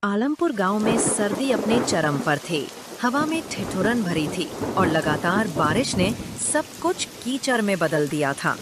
आलमपुर गांव में सर्दी अपने चरम पर थी। हवा में ठिठुरन भरी थी और लगातार बारिश ने सब कुछ कीचड़ में बदल दिया था।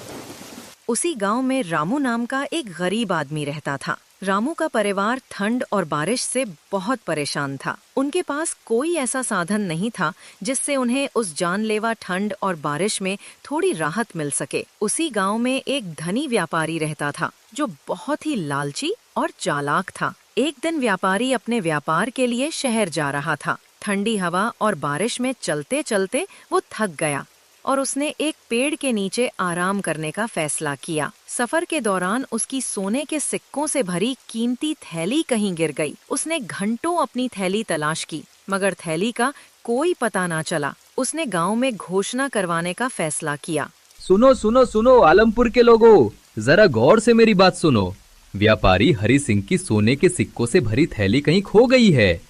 उसी गांव में रामू नाम का एक गरीब आदमी रहता था। रामू का परिवार ठंड और बारिश से बहुत परेशान था। उनके पास कोई ऐसा साधन नहीं था जिससे उन्हें उस जानलेवा ठंड और बारिश में थोड़ी राहत मिल सके। उसी गांव में एक धनी व्यापारी रहता था जो बहुत ही लालची और चालाक था। एक दिन व्यापारी अपने व्यापार के लिए शहर जा रहा था। ठंडी हवा और बारिश में चलते चलते वो थक गया और उसने एक पेड़ के नीचे आराम करने का फैसला किया। सफर के दौरान उसकी सोने के सिक्कों से भरी कीमती थैली कहीं गिर गई। उसने घंटों अपनी थैली तलाश की मगर थैली का कोई पता ना चला। उसने गांव में घोषणा करवाने का फैसला किया। सुनो सुनो सुनो आलमपुर के लोगों, जरा गौर से मेरी बात सुनो। व्यापारी हरि सिंह की सोने के सिक्कों से भरी थैली कहीं खो गई है।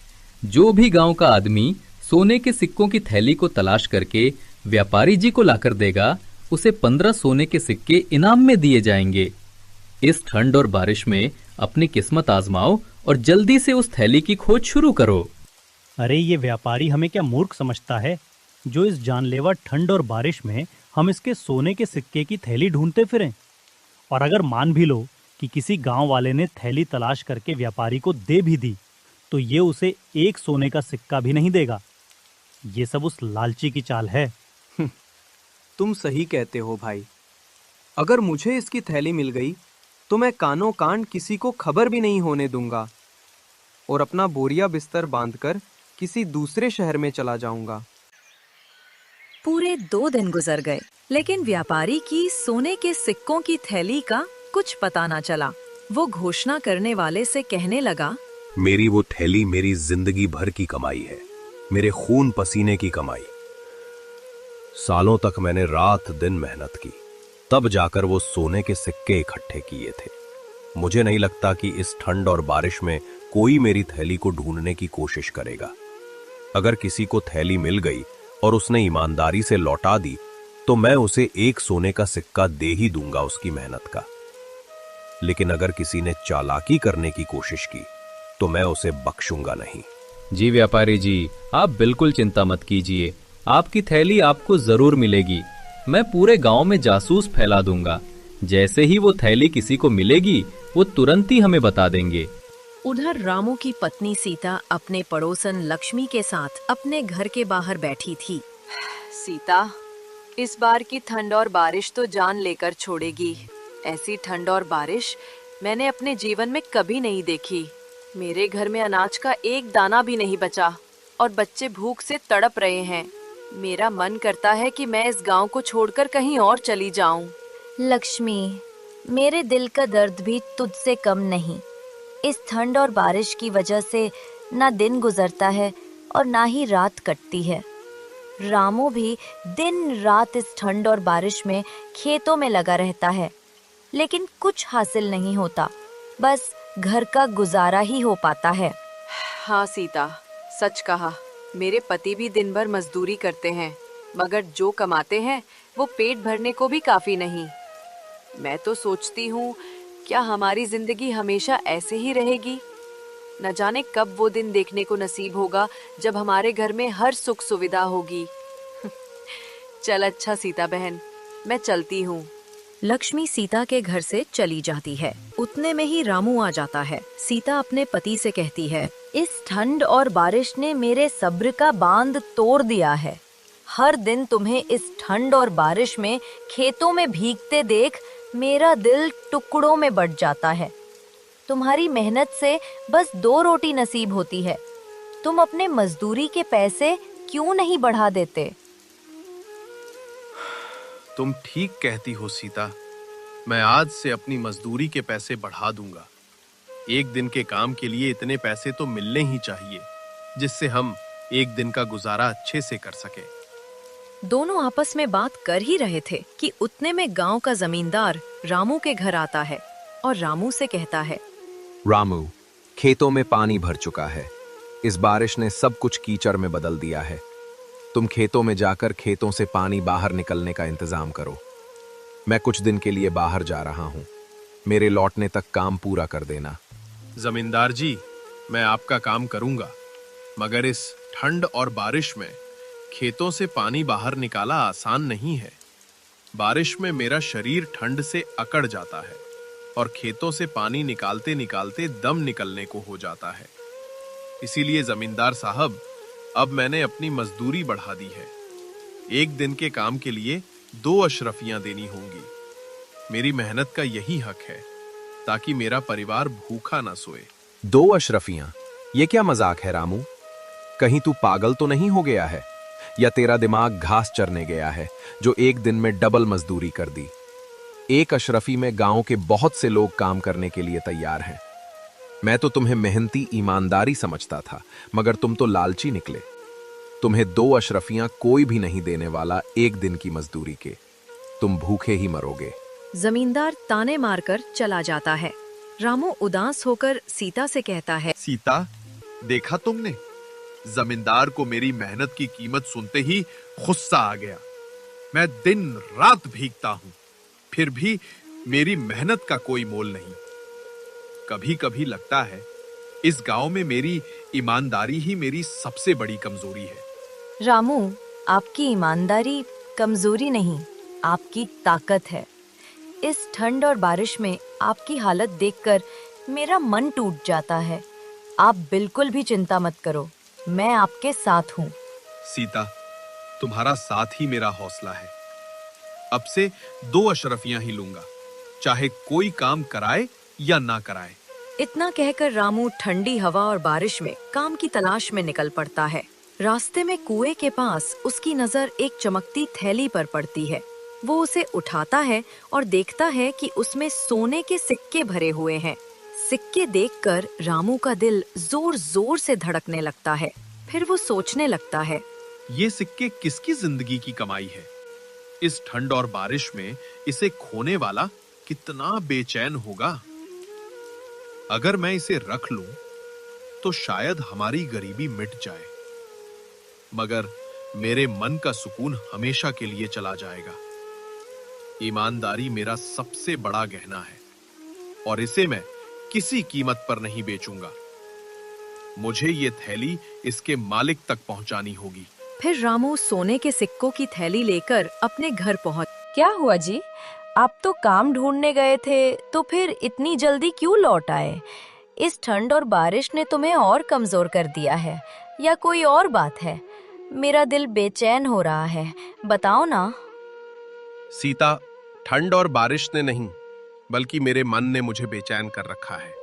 जो भी गांव का आदमी सोने के सिक्कों की थैली को तलाश करके व्यापारी जी को लाकर देगा, उसे 15 सोने के सिक्के इनाम में दिए जाएंगे। इस ठंड और बारिश में अपनी किस्मत आजमाओ और जल्दी से उस थैली की खोज शुरू करो। अरे ये व्यापारी हमें क्या मूर्ख समझता है जो इस जानलेवा ठंड और बारिश में हम इसके सोने के सिक्के की थैली ढूंढते फिरें। और अगर मान भी लो कि किसी गांव वाले ने थैली तलाश करके व्यापारी को दे भी दी तो ये उसे एक सोने का सिक्का भी नहीं देगा। ये सब उस लालची की चाल है। तुम सही कहते हो भाई। अगर मुझे इसकी थैली मिल गई तो मैं कानो कान किसी को खबर भी नहीं होने दूंगा और अपना बोरिया बिस्तर बांधकर किसी दूसरे शहर में चला जाऊंगा। पूरे 2 दिन गुजर गए लेकिन व्यापारी की सोने के सिक्कों की थैली का कुछ पता ना चला। वो घोषणा करने वाले से कहने लगा, मेरी वो थैली मेरी जिंदगी भर की कमाई है, मेरे खून पसीने की कमाई। सालों तक मैंने रात दिन मेहनत की, तब जाकर वो सोने के सिक्के इकट्ठे किए थे। मुझे नहीं लगता कि इस ठंड और बारिश में कोई मेरी थैली को ढूंढने की कोशिश करेगा। अगर किसी को थैली मिल गई और उसने ईमानदारी से लौटा दी तो मैं उसे एक सोने का सिक्का दे ही दूंगा उसकी मेहनत का। लेकिन अगर किसी ने चालाकी करने की कोशिश की तो मैं उसे बख्शूंगा नहीं। जी व्यापारी जी, आप बिल्कुल चिंता मत कीजिए, आपकी थैली आपको जरूर मिलेगी। मैं पूरे गांव में जासूस फैला दूंगा। जैसे ही वो थैली किसी को मिलेगी वो तुरंत ही हमें बता देंगे। उधर रामू की पत्नी सीता अपने पड़ोसन लक्ष्मी के साथ अपने घर के बाहर बैठी थी। सीता, इस बार की ठंड और बारिश तो जान लेकर छोड़ेगी। ऐसी ठंड और बारिश मैंने अपने जीवन में कभी नहीं देखी। मेरे घर में अनाज का एक दाना भी नहीं बचा और बच्चे भूख से तड़प रहे हैं। मेरा मन करता है कि मैं इस गांव को छोड़कर कहीं और चली जाऊं। लक्ष्मी, मेरे दिल का दर्द भी तुझसे कम नहीं। इस ठंड और बारिश की वजह से ना दिन गुजरता है और ना ही रात कटती है। रामू भी दिन रात इस ठंड और बारिश में खेतों में लगा रहता है लेकिन कुछ हासिल नहीं होता, बस घर का गुजारा ही हो पाता है। हाँ सीता, सच कहा। मेरे पति भी दिन भर मजदूरी करते हैं मगर जो कमाते हैं वो पेट भरने को भी काफी नहीं। मैं तो सोचती हूँ क्या हमारी जिंदगी हमेशा ऐसे ही रहेगी? न जाने कब वो दिन देखने को नसीब होगा जब हमारे घर में हर सुख सुविधा होगी। चल अच्छा सीता बहन, मैं चलती हूँ। लक्ष्मी सीता के घर से चली जाती है। उतने में ही रामू आ जाता है। सीता अपने पति से कहती है, इस ठंड और बारिश ने मेरे सब्र का बांध तोड़ दिया है। हर दिन तुम्हें इस ठंड और बारिश में खेतों में भीगते देख मेरा दिल टुकड़ों में बट जाता है। तुम्हारी मेहनत से बस 2 रोटी नसीब होती है। तुम अपने मजदूरी के पैसे क्यों नहीं बढ़ा देते? तुम ठीक कहती हो सीता, मैं आज से अपनी मजदूरी के पैसे बढ़ा दूंगा। एक दिन के काम के लिए इतने पैसे तो मिलने ही चाहिए जिससे हम एक दिन का गुजारा अच्छे से कर सके। दोनों आपस में बात कर ही रहे थे कि उतने में गांव का जमींदार रामू के घर आता है और रामू से कहता है, रामू, खेतों में पानी भर चुका है। इस बारिश ने सब कुछ कीचड़ में बदल दिया है। तुम खेतों में जाकर खेतों से पानी बाहर निकलने का इंतजाम करो। मैं कुछ दिन के लिए बाहर जा रहा हूँ, मेरे लौटने तक काम पूरा कर देना। जमींदार जी, मैं आपका काम करूंगा, मगर इस ठंड और बारिश में खेतों से पानी बाहर निकाला आसान नहीं है। बारिश में मेरा शरीर ठंड से अकड़ जाता है और खेतों से पानी निकालते निकालते दम निकलने को हो जाता है। इसीलिए जमींदार साहब, अब मैंने अपनी मजदूरी बढ़ा दी है। एक दिन के काम के लिए 2 अशरफियां देनी होंगी। मेरी मेहनत का यही हक है ताकि मेरा परिवार भूखा ना सोए। 2 अशरफियां? ये क्या मजाक है रामू? कहीं तू पागल तो नहीं हो गया है, या तेरा दिमाग घास चरने गया है जो एक दिन में डबल मजदूरी कर दी? 1 अशरफी में गांव के बहुत से लोग काम करने के लिए तैयार हैं। मैं तो तुम्हें मेहनती ईमानदारी समझता था, मगर तुम तो लालची निकले। तुम्हें 2 अशरफियां कोई भी नहीं देने वाला एक दिन की मजदूरी के। तुम भूखे ही मरोगे। जमींदार ताने मारकर चला जाता है। रामू उदास होकर सीता से कहता है, सीता, देखा तुमने? जमींदार को मेरी मेहनत की कीमत सुनते ही गुस्सा आ गया। मैं दिन रात भीगता हूं, फिर भी मेरी मेहनत का कोई मोल नहीं। कभी कभी लगता है इस गांव में मेरी ईमानदारी ही मेरी सबसे बड़ी कमजोरी है। रामू, आपकी ईमानदारी कमजोरी नहीं, आपकी ताकत है। इस ठंड और बारिश में आपकी हालत देखकर मेरा मन टूट जाता है। आप बिल्कुल भी चिंता मत करो, मैं आपके साथ हूँ। सीता, तुम्हारा साथ ही मेरा हौसला है। अब से 2 अशरफियां ही लूंगा, चाहे कोई काम कराए या ना कराए। इतना कहकर रामू ठंडी हवा और बारिश में काम की तलाश में निकल पड़ता है। रास्ते में कुएं के पास उसकी नजर एक चमकती थैली पर पड़ती है। वो उसे उठाता है और देखता है कि उसमें सोने के सिक्के भरे हुए हैं। सिक्के देखकर रामू का दिल जोर जोर से धड़कने लगता है। फिर वो सोचने लगता है, ये सिक्के किसकी जिंदगी की कमाई है? इस ठंड और बारिश में इसे खोने वाला कितना बेचैन होगा। अगर मैं इसे रख लूं तो शायद हमारी गरीबी मिट जाए, मगर मेरे मन का सुकून हमेशा के लिए चला जाएगा। ईमानदारी मेरा सबसे बड़ा गहना है और इसे मैं किसी कीमत पर नहीं बेचूंगा। मुझे ये थैली इसके मालिक तक पहुंचानी होगी। फिर रामू सोने के सिक्कों की थैली लेकर अपने घर पहुंच। क्या हुआ जी? आप तो काम ढूंढने गए थे, तो फिर इतनी जल्दी क्यों लौट आए? इस ठंड और बारिश ने तुम्हें और कमजोर कर दिया है या कोई और बात है? मेरा दिल बेचैन हो रहा है, बताओ ना। सीता, ठंड और बारिश ने नहीं, बल्कि मेरे मन ने मुझे बेचैन कर रखा है।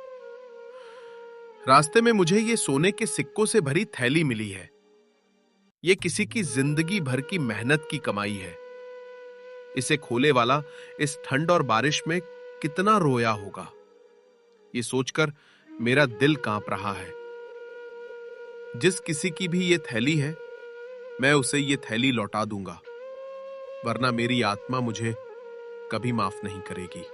रास्ते में मुझे ये सोने के सिक्कों से भरी थैली मिली है। ये किसी की जिंदगी भर की मेहनत की कमाई है। इसे खोले वाला इस ठंड और बारिश में कितना रोया होगा, ये सोचकर मेरा दिल कांप रहा है। जिस किसी की भी ये थैली है, मैं उसे ये थैली लौटा दूंगा, वरना मेरी आत्मा मुझे कभी माफ नहीं करेगी।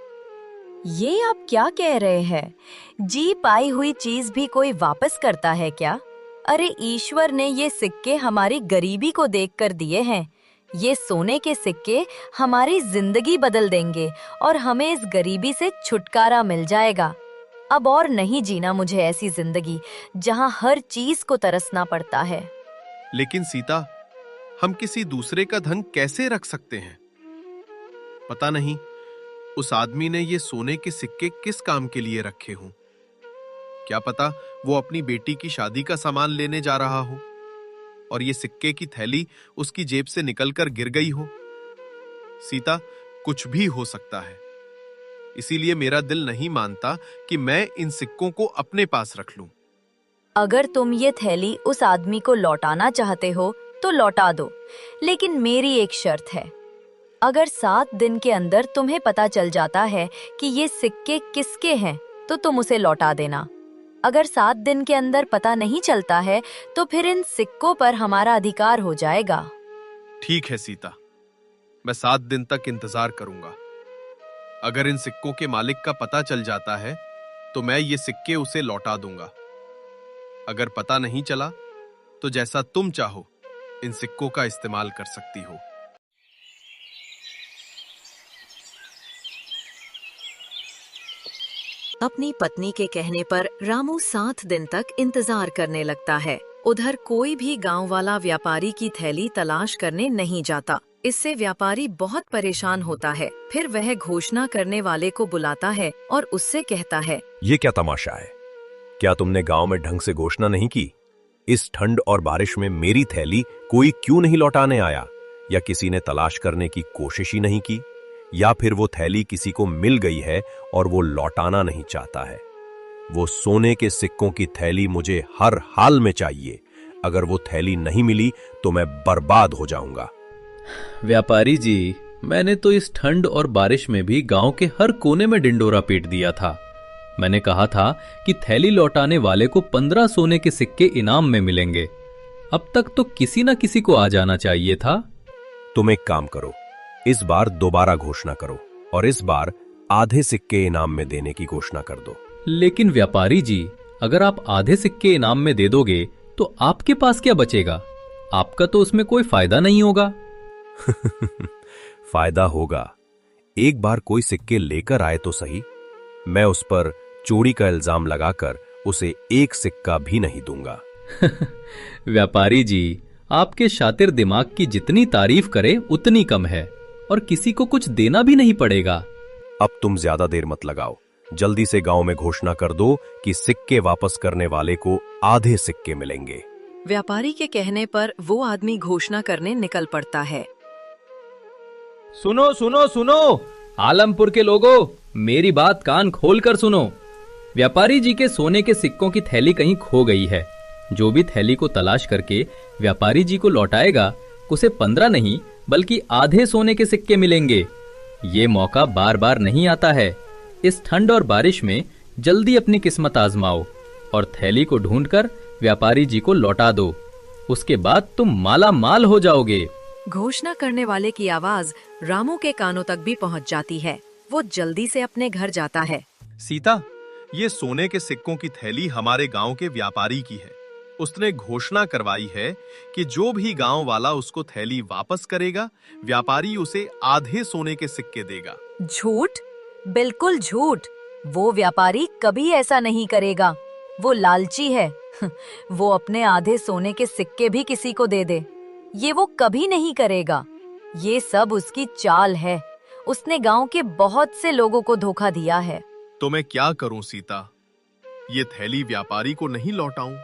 ये आप क्या कह रहे हैं? जी पाई हुई चीज भी कोई वापस करता है क्या? अरे ईश्वर ने ये सिक्के हमारी गरीबी को देखकर दिए हैं। ये सोने के सिक्के हमारी जिंदगी बदल देंगे और हमें इस गरीबी से छुटकारा मिल जाएगा। अब और नहीं जीना मुझे ऐसी जिंदगी जहाँ हर चीज को तरसना पड़ता है। लेकिन सीता, हम किसी दूसरे का धन कैसे रख सकते हैं? पता नहीं उस आदमी ने ये सोने के सिक्के किस काम के लिए रखे हों। क्या पता वो अपनी बेटी की शादी का सामान लेने जा रहा हो और ये सिक्के की थैली उसकी जेब से निकलकर गिर गई हो। सीता, कुछ भी हो सकता है। इसीलिए मेरा दिल नहीं मानता कि मैं इन सिक्कों को अपने पास रख लूं। अगर तुम ये थैली उस आदमी को लौटाना चाहते हो तो लौटा दो, लेकिन मेरी एक शर्त है। अगर 7 दिन के अंदर तुम्हें पता चल जाता है कि ये सिक्के किसके हैं, तो तुम उसे लौटा देना। अगर 7 दिन के अंदर पता नहीं चलता है, तो फिर इन सिक्कों पर हमारा अधिकार हो जाएगा। ठीक है सीता, मैं 7 दिन तक इंतजार करूंगा। अगर इन सिक्कों के मालिक का पता चल जाता है, तो मैं ये सिक्के उसे लौटा दूंगा। अगर पता नहीं चला, तो जैसा तुम चाहो इन सिक्कों का इस्तेमाल कर सकती हो। अपनी पत्नी के कहने पर रामू 7 दिन तक इंतजार करने लगता है। उधर कोई भी गांव वाला व्यापारी की थैली तलाश करने नहीं जाता। इससे व्यापारी बहुत परेशान होता है। फिर वह घोषणा करने वाले को बुलाता है और उससे कहता है, ये क्या तमाशा है? क्या तुमने गांव में ढंग से घोषणा नहीं की? इस ठंड और बारिश में मेरी थैली कोई क्यों नहीं लौटाने आया? या किसी ने तलाश करने की कोशिश ही नहीं की? या फिर वो थैली किसी को मिल गई है और वो लौटाना नहीं चाहता है? वो सोने के सिक्कों की थैली मुझे हर हाल में चाहिए। अगर वो थैली नहीं मिली तो मैं बर्बाद हो जाऊंगा। व्यापारी जी, मैंने तो इस ठंड और बारिश में भी गांव के हर कोने में डिंडोरा पीट दिया था। मैंने कहा था कि थैली लौटाने वाले को 15 सोने के सिक्के इनाम में मिलेंगे। अब तक तो किसी न किसी को आ जाना चाहिए था। तुम एक काम करो, इस बार दोबारा घोषणा करो और इस बार आधे सिक्के इनाम में देने की घोषणा कर दो। लेकिन व्यापारी जी, अगर आप आधे सिक्के इनाम में दे दोगे तो आपके पास क्या बचेगा? आपका तो उसमें कोई फायदा नहीं होगा। फायदा होगा। एक बार कोई सिक्के लेकर आए तो सही। मैं उस पर चोरी का इल्जाम लगाकर उसे एक सिक्का भी नहीं दूंगा। व्यापारी जी, आपके शातिर दिमाग की जितनी तारीफ करे उतनी कम है और किसी को कुछ देना भी नहीं पड़ेगा। अब तुम ज्यादा देर मत लगाओ, जल्दी से गांव में घोषणा कर दो कि सिक्के वापस करने वाले को आधे सिक्के मिलेंगे। व्यापारी के कहने पर वो आदमी घोषणा करने निकल पड़ता है। सुनो सुनो सुनो, आलमपुर के लोगों, मेरी बात कान खोलकर सुनो। व्यापारी जी के सोने के सिक्कों की थैली कहीं खो गई है। जो भी थैली को तलाश करके व्यापारी जी को लौटाएगा, उसे 15 नहीं बल्कि आधे सोने के सिक्के मिलेंगे। ये मौका बार बार नहीं आता है। इस ठंड और बारिश में जल्दी अपनी किस्मत आजमाओ और थैली को ढूंढकर व्यापारी जी को लौटा दो। उसके बाद तुम माला माल हो जाओगे। घोषणा करने वाले की आवाज रामू के कानों तक भी पहुंच जाती है। वो जल्दी से अपने घर जाता है। सीता, ये सोने के सिक्कों की थैली हमारे गांव के व्यापारी की है। उसने घोषणा करवाई है कि जो भी गांव वाला उसको थैली वापस करेगा, व्यापारी उसे आधे सोने के सिक्के देगा। झूठ, बिल्कुल झूठ। वो व्यापारी कभी ऐसा नहीं करेगा। वो लालची है। वो अपने आधे सोने के सिक्के भी किसी को दे दे, ये वो कभी नहीं करेगा। ये सब उसकी चाल है। उसने गांव के बहुत से लोगों को धोखा दिया है। तो मैं क्या करूं सीता? ये थैली व्यापारी को नहीं लौटाऊं?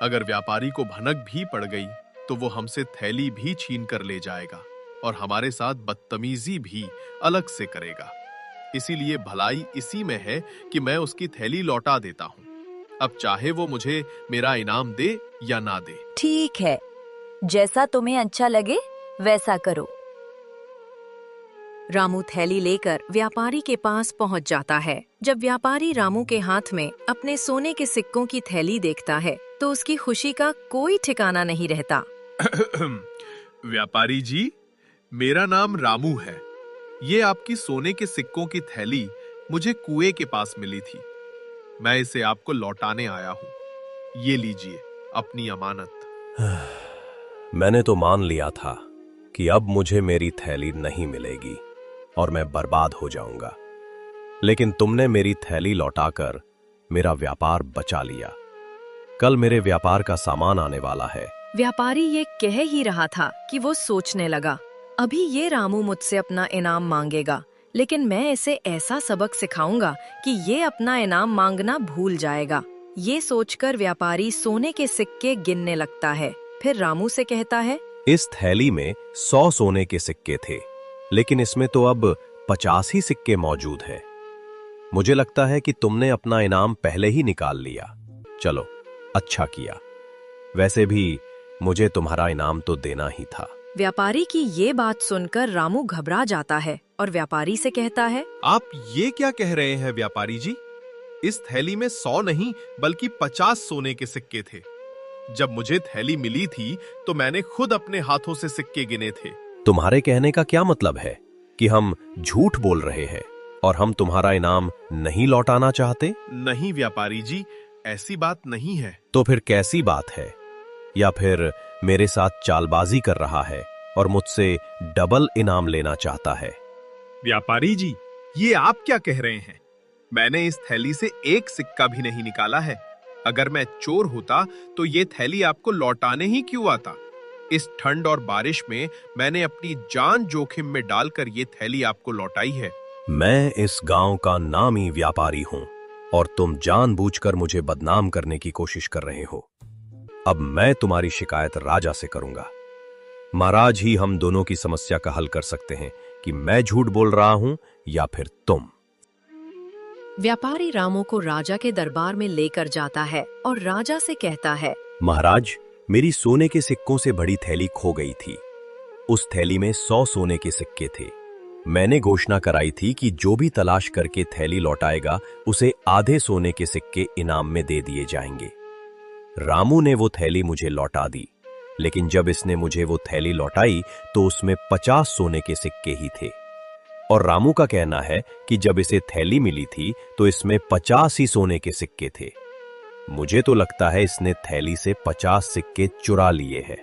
अगर व्यापारी को भनक भी पड़ गई तो वो हमसे थैली भी छीन कर ले जाएगा और हमारे साथ बदतमीजी भी अलग से करेगा। इसीलिए भलाई इसी में है कि मैं उसकी थैली लौटा देता हूं। अब चाहे वो मुझे मेरा इनाम दे या ना दे। ठीक है, जैसा तुम्हें अच्छा लगे वैसा करो। रामू थैली लेकर व्यापारी के पास पहुंच जाता है। जब व्यापारी रामू के हाथ में अपने सोने के सिक्कों की थैली देखता है तो उसकी खुशी का कोई ठिकाना नहीं रहता। व्यापारी जी, मेरा नाम रामू है। ये आपकी सोने के सिक्कों की थैली मुझे कुएं के पास मिली थी। मैं इसे आपको लौटाने आया हूं। ये लीजिए अपनी अमानत। मैंने तो मान लिया था कि अब मुझे मेरी थैली नहीं मिलेगी और मैं बर्बाद हो जाऊंगा, लेकिन तुमने मेरी थैली लौटाकर मेरा व्यापार बचा लिया। कल मेरे व्यापार का सामान आने वाला है। व्यापारी ये कह ही रहा था कि वो सोचने लगा, अभी ये रामू मुझसे अपना इनाम मांगेगा, लेकिन मैं इसे ऐसा सबक सिखाऊंगा कि ये अपना इनाम मांगना भूल जाएगा। ये सोचकर व्यापारी सोने के सिक्के गिनने लगता है। फिर रामू से कहता है, इस थैली में 100 सोने के सिक्के थे, लेकिन इसमें तो अब 50 ही सिक्के मौजूद हैं। मुझे लगता है कि तुमने अपना इनाम पहले ही निकाल लिया। चलो, अच्छा किया। वैसे भी मुझे तुम्हारा इनाम तो देना ही था। व्यापारी की ये बात सुनकर रामू घबरा जाता है और व्यापारी से कहता है, आप ये क्या कह रहे हैं व्यापारी जी? इस थैली में 100 नहीं बल्कि 50 सोने के सिक्के थे। जब मुझे थैली मिली थी तो मैंने खुद अपने हाथों से सिक्के गिने थे। तुम्हारे कहने का क्या मतलब है कि हम झूठ बोल रहे हैं और हम तुम्हारा इनाम नहीं लौटाना चाहते? नहीं व्यापारी जी, ऐसी बात नहीं है। तो फिर कैसी बात है? या फिर मेरे साथ चालबाजी कर रहा है और मुझसे डबल इनाम लेना चाहता है? व्यापारी जी, ये आप क्या कह रहे हैं? मैंने इस थैली से एक सिक्का भी नहीं निकाला है। अगर मैं चोर होता तो ये थैली आपको लौटाने ही क्यों आता? इस ठंड और बारिश में मैंने अपनी जान जोखिम में डालकर ये थैली आपको लौटाई है। मैं इस गांव का नामी व्यापारी हूं और तुम जानबूझकर मुझे बदनाम करने की कोशिश कर रहे हो। अब मैं तुम्हारी शिकायत राजा से करूंगा। महाराज ही हम दोनों की समस्या का हल कर सकते हैं कि मैं झूठ बोल रहा हूं या फिर तुम। व्यापारी रामू को राजा के दरबार में लेकर जाता है और राजा से कहता है, महाराज, मेरी सोने के सिक्कों से बड़ी थैली खो गई थी। उस थैली में 100 सोने के सिक्के थे। मैंने घोषणा कराई थी कि जो भी तलाश करके थैली लौटाएगा उसे आधे सोने के सिक्के इनाम में दे दिए जाएंगे। रामू ने वो थैली मुझे लौटा दी, लेकिन जब इसने मुझे वो थैली लौटाई तो उसमें 50 सोने के सिक्के ही थे। और रामू का कहना है कि जब इसे थैली मिली थी तो इसमें 50 ही सोने के सिक्के थे। मुझे तो लगता है इसने थैली से 50 सिक्के चुरा लिए हैं।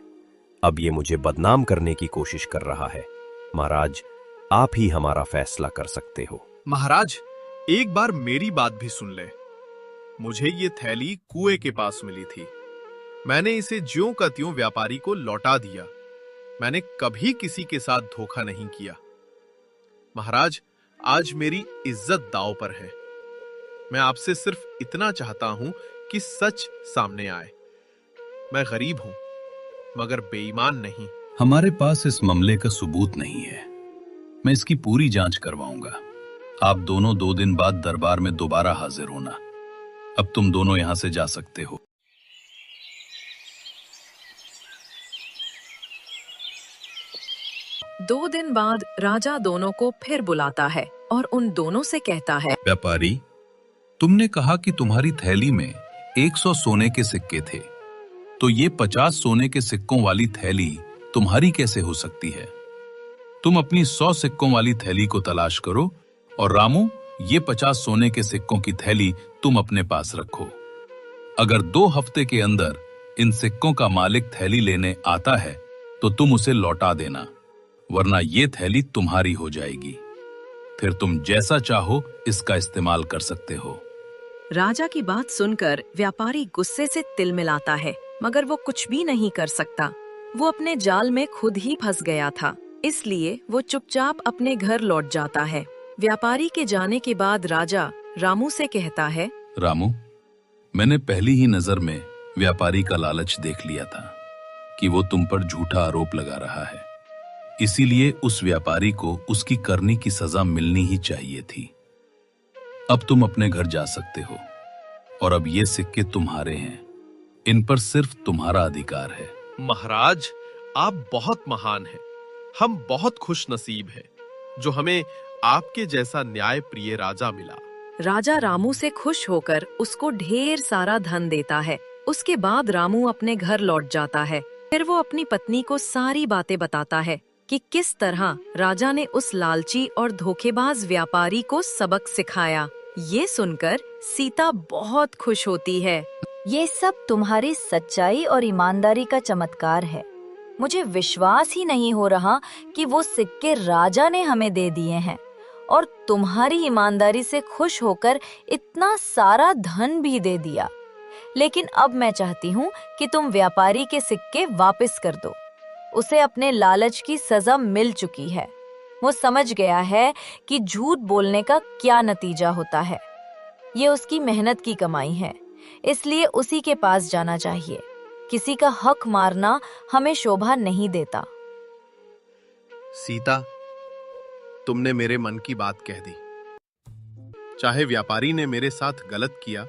अब ये मुझे बदनाम करने की कोशिश कर रहा है। महाराज, आप ही हमारा फैसला कर सकते हो। महाराज, एक बार मेरी बात भी सुन ले। मुझे ये थैली कुएं के पास मिली थी। मैंने इसे ज्यों का त्यों व्यापारी को लौटा दिया। मैंने कभी किसी के साथ धोखा नहीं किया। महाराज, आज मेरी इज्जत दांव पर है। मैं आपसे सिर्फ इतना चाहता हूं कि सच सामने आए। मैं गरीब हूं, मगर बेईमान नहीं। हमारे पास इस मामले का सबूत नहीं है। मैं इसकी पूरी जांच करवाऊंगा। आप दोनों 2 दिन बाद दरबार में दोबारा हाजिर होना। अब तुम दोनों यहां से जा सकते हो। 2 दिन बाद राजा दोनों को फिर बुलाता है और उन दोनों से कहता है, व्यापारी, तुमने कहा कि तुम्हारी थैली में 100 सोने के सिक्के थे, तो ये 50 सोने के सिक्कों वाली थैली तुम्हारी कैसे हो सकती है? तुम अपनी 100 सिक्कों वाली थैली को तलाश करो और रामू, ये 50 सोने के सिक्कों की थैली तुम अपने पास रखो। अगर 2 हफ्ते के अंदर इन सिक्कों का मालिक थैली लेने आता है तो तुम उसे लौटा देना, वरना ये थैली तुम्हारी हो जाएगी। फिर तुम जैसा चाहो इसका इस्तेमाल कर सकते हो। राजा की बात सुनकर व्यापारी गुस्से से तिलमिलाता है, मगर वो कुछ भी नहीं कर सकता। वो अपने जाल में खुद ही फंस गया था, इसलिए वो चुपचाप अपने घर लौट जाता है। व्यापारी के जाने के बाद राजा रामू से कहता है, रामू, मैंने पहली ही नजर में व्यापारी का लालच देख लिया था कि वो तुम पर झूठा आरोप लगा रहा है। इसीलिए उस व्यापारी को उसकी करनी की सजा मिलनी ही चाहिए थी। अब तुम अपने घर जा सकते हो और अब ये सिक्के तुम्हारे हैं। इन पर सिर्फ तुम्हारा अधिकार है। महाराज, आप बहुत महान हैं। हम बहुत खुश नसीब हैं जो हमें आपके जैसा न्याय प्रिय राजा मिला। राजा रामू से खुश होकर उसको ढेर सारा धन देता है। उसके बाद रामू अपने घर लौट जाता है। फिर वो अपनी पत्नी को सारी बातें बताता है कि किस तरह राजा ने उस लालची और धोखेबाज व्यापारी को सबक सिखाया। ये सुनकर सीता बहुत खुश होती है। ये सब तुम्हारी सच्चाई और ईमानदारी का चमत्कार है। मुझे विश्वास ही नहीं हो रहा कि वो सिक्के राजा ने हमें दे दिए हैं और तुम्हारी ईमानदारी से खुश होकर इतना सारा धन भी दे दिया। लेकिन अब मैं चाहती हूँ कि तुम व्यापारी के सिक्के वापस कर दो। उसे अपने लालच की सजा मिल चुकी है। वो समझ गया है कि झूठ बोलने का क्या नतीजा होता है। ये उसकी मेहनत की कमाई है, इसलिए उसी के पास जाना चाहिए। किसी का हक मारना हमें शोभा नहीं देता। सीता, तुमने मेरे मन की बात कह दी। चाहे व्यापारी ने मेरे साथ गलत किया,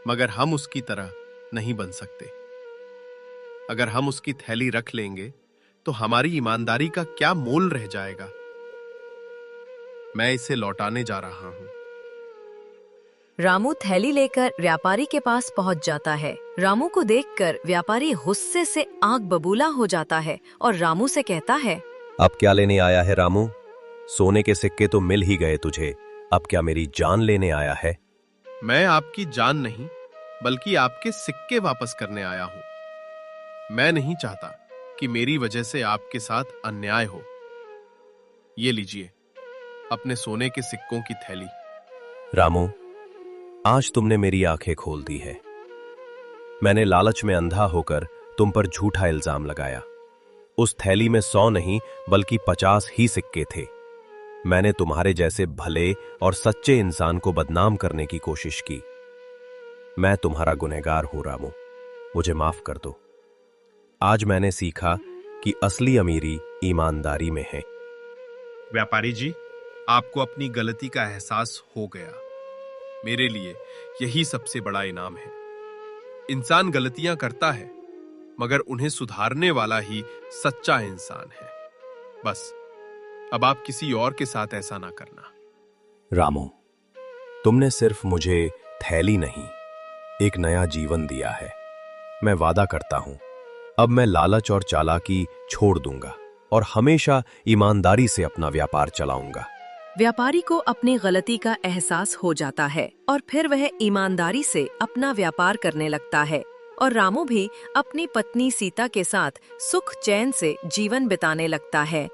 मगर हम उसकी तरह नहीं बन सकते। अगर हम उसकी थैली रख लेंगे तो हमारी ईमानदारी का क्या मोल रह जाएगा। मैं इसे लौटाने जा रहा हूं। रामू थैली लेकर व्यापारी के पास पहुंच जाता है। रामू को देखकर व्यापारी गुस्से से आग बबूला हो जाता है और रामू से कहता है, अब क्या लेने आया है रामू? सोने के सिक्के तो मिल ही गए तुझे, अब क्या मेरी जान लेने आया है? मैं आपकी जान नहीं, बल्कि आपके सिक्के वापस करने आया हूं। मैं नहीं चाहता कि मेरी वजह से आपके साथ अन्याय हो। ये लीजिए अपने सोने के सिक्कों की थैली। रामू, आज तुमने मेरी आंखें खोल दी है। मैंने लालच में अंधा होकर तुम पर झूठा इल्जाम लगाया। उस थैली में 100 नहीं बल्कि 50 ही सिक्के थे। मैंने तुम्हारे जैसे भले और सच्चे इंसान को बदनाम करने की कोशिश की। मैं तुम्हारा गुनहगार हूं रामू, मुझे माफ कर दो। आज मैंने सीखा कि असली अमीरी ईमानदारी में है। व्यापारी जी, आपको अपनी गलती का एहसास हो गया। मेरे लिए यही सबसे बड़ा इनाम है। इंसान गलतियां करता है, मगर उन्हें सुधारने वाला ही सच्चा इंसान है। बस अब आप किसी और के साथ ऐसा ना करना। रामू, तुमने सिर्फ मुझे थैली नहीं, एक नया जीवन दिया है। मैं वादा करता हूं, अब मैं लालच और चालाकी छोड़ दूंगा और हमेशा ईमानदारी से अपना व्यापार चलाऊंगा। व्यापारी को अपनी गलती का एहसास हो जाता है और फिर वह ईमानदारी से अपना व्यापार करने लगता है और रामू भी अपनी पत्नी सीता के साथ सुख चैन से जीवन बिताने लगता है।